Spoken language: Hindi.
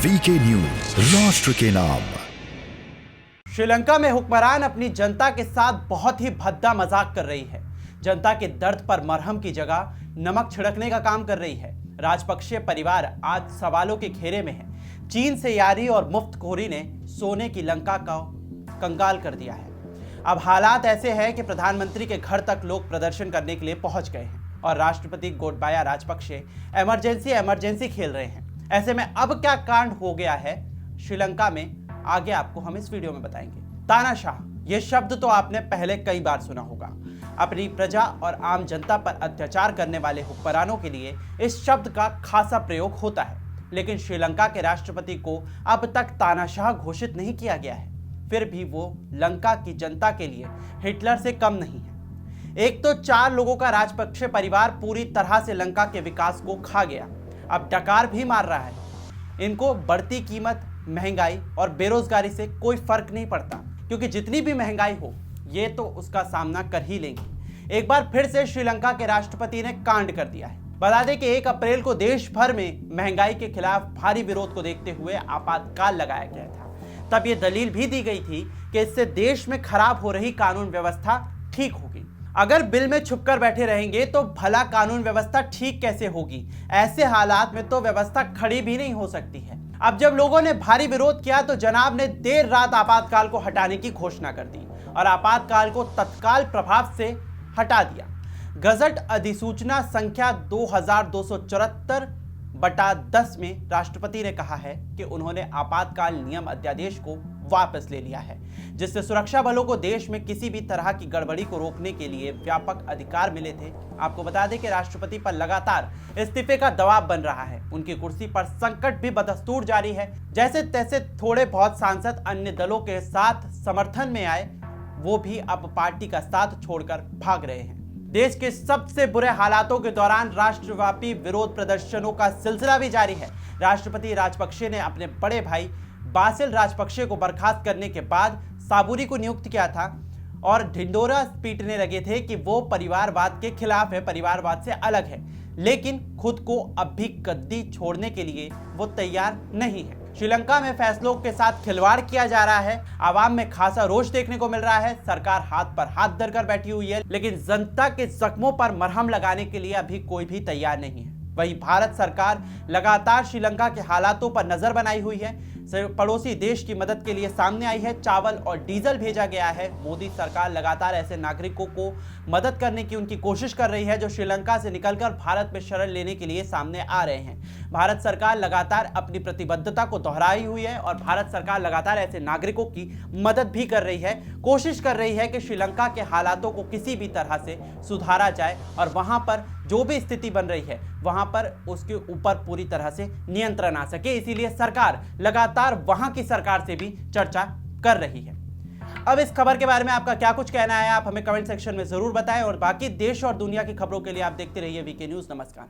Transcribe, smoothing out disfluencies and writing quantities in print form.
वीके न्यूज, राष्ट्र के नाम। श्रीलंका में हुक्मरान अपनी जनता के साथ बहुत ही भद्दा मजाक कर रही है। जनता के दर्द पर मरहम की जगह नमक छिड़कने का काम कर रही है। राजपक्षे परिवार आज सवालों के घेरे में है। चीन से यारी और मुफ्तखोरी ने सोने की लंका का कंगाल कर दिया है। अब हालात ऐसे हैं कि प्रधानमंत्री के घर तक लोग प्रदर्शन करने के लिए पहुंच गए हैं और राष्ट्रपति गोटबाया राजपक्षे इमरजेंसी खेल रहे हैं। ऐसे में अब क्या कांड हो गया है श्रीलंका में, आगे आपको हम इस वीडियो में बताएंगे। तानाशाह, यह शब्द तो आपने पहले कई बार सुना होगा। अपनी प्रजा और आम जनता पर अत्याचार करने वाले हुक्मरानों के लिए इस शब्द का खासा प्रयोग होता है, लेकिन श्रीलंका के राष्ट्रपति को अब तक तानाशाह घोषित नहीं किया गया है। फिर भी वो लंका की जनता के लिए हिटलर से कम नहीं है। एक तो 4 लोगों का राजपक्षे परिवार पूरी तरह से लंका के विकास को खा गया, अब डकार भी मार रहा है। इनको बढ़ती कीमत, महंगाई और बेरोजगारी से कोई फर्क नहीं पड़ता, क्योंकि जितनी भी महंगाई हो ये तो उसका सामना कर ही लेंगे। एक बार फिर से श्रीलंका के राष्ट्रपति ने कांड कर दिया है। बता दें कि 1 अप्रैल को देश भर में महंगाई के खिलाफ भारी विरोध को देखते हुए आपातकाल लगाया गया था। तब ये दलील भी दी गई थी कि इससे देश में खराब हो रही कानून व्यवस्था ठीक होगी। अगर बिल में छुपकर बैठे रहेंगे तो भला कानून व्यवस्था ठीक कैसे होगी? ऐसे हालात में तो व्यवस्था खड़ी भी नहीं हो सकती है। अब जब लोगों ने भारी विरोध किया तो जनाब ने देर रात आपातकाल को हटाने की घोषणा कर दी और आपातकाल को तत्काल प्रभाव से हटा दिया। गजट अधिसूचना संख्या 2274/10 में राष्ट्रपति ने कहा है कि उन्होंने आपातकाल नियम अध्यादेश को वापस ले लिया है, जिससे सुरक्षा बलों को देश में किसी भी तरह की गड़बड़ी को रोकने के लिए व्यापक अधिकार मिले थे। आपको बता दें कि राष्ट्रपति पर लगातार इस्तीफे का दबाव बन रहा है। उनकी कुर्सी पर संकट भी बदस्तूर जारी है। जैसे तैसे थोड़े बहुत सांसद अन्य दलों के साथ समर्थन में आए, वो भी अब पार्टी का साथ छोड़कर भाग रहे हैं। देश के सबसे बुरे हालातों के दौरान राष्ट्रव्यापी विरोध प्रदर्शनों का सिलसिला भी जारी है। राष्ट्रपति राजपक्षे ने अपने बड़े भाई बासिल राजपक्षे को बर्खास्त करने के बाद साबुरी को नियुक्त किया था और ढिंडोरा पीटने लगे थे कि वो परिवारवाद के खिलाफ है, परिवारवाद से अलग है, लेकिन खुद को अब भी गद्दी छोड़ने के लिए वो तैयार नहीं है। श्रीलंका में फैसलों के साथ खिलवाड़ किया जा रहा है। आवाम में खासा रोष देखने को मिल रहा है। सरकार हाथ पर हाथ धरकर बैठी हुई है, लेकिन जनता के जख्मों पर मरहम लगाने के लिए अभी कोई भी तैयार नहीं है। वहीं भारत सरकार लगातार श्रीलंका के हालातों पर नजर बनाई हुई है। पड़ोसी देश की मदद के लिए सामने आई है। चावल और डीजल भेजा गया है। मोदी सरकार लगातार ऐसे नागरिकों को मदद करने की उनकी कोशिश कर रही है जो श्रीलंका से निकलकर भारत में शरण लेने के लिए सामने आ रहे हैं। भारत सरकार लगातार अपनी प्रतिबद्धता को दोहराई हुई है और भारत सरकार लगातार ऐसे नागरिकों की मदद भी कर रही है, कोशिश कर रही है कि श्रीलंका के हालातों को किसी भी तरह से सुधारा जाए और वहां पर जो भी स्थिति बन रही है वहां पर उसके ऊपर पूरी तरह से नियंत्रण आ सके। इसीलिए सरकार लगातार वहां की सरकार से भी चर्चा कर रही है। अब इस खबर के बारे में आपका क्या कुछ कहना है, आप हमें कमेंट सेक्शन में जरूर बताएं और बाकी देश और दुनिया की खबरों के लिए आप देखते रहिए वीके न्यूज। नमस्कार।